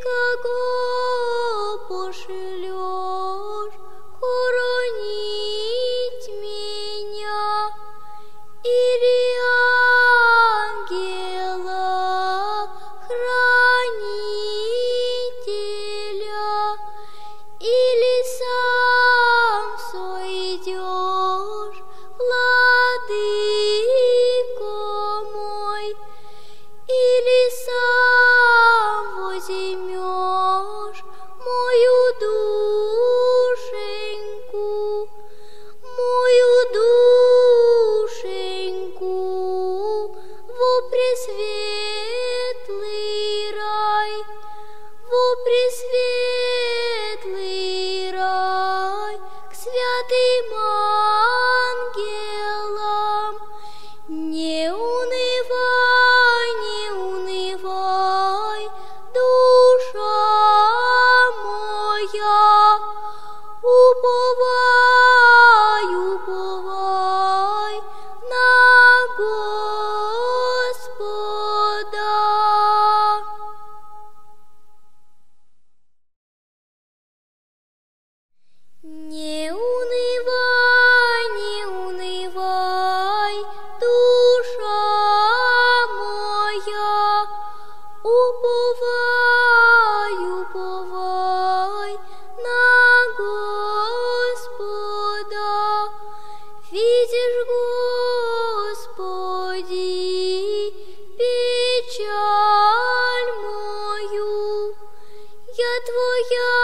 кого пошлешь хоронить меня, или ангела хранителя, или сам сойдешь, владыко мой, или сам возьмешь мою душеньку во пресветлый рай, к святым ангелам. Не унывай, душа моя, уповай на Господа. Не унывай, душа моя, уповай на Господа. Видишь, Господи, печаль мою, я Твоя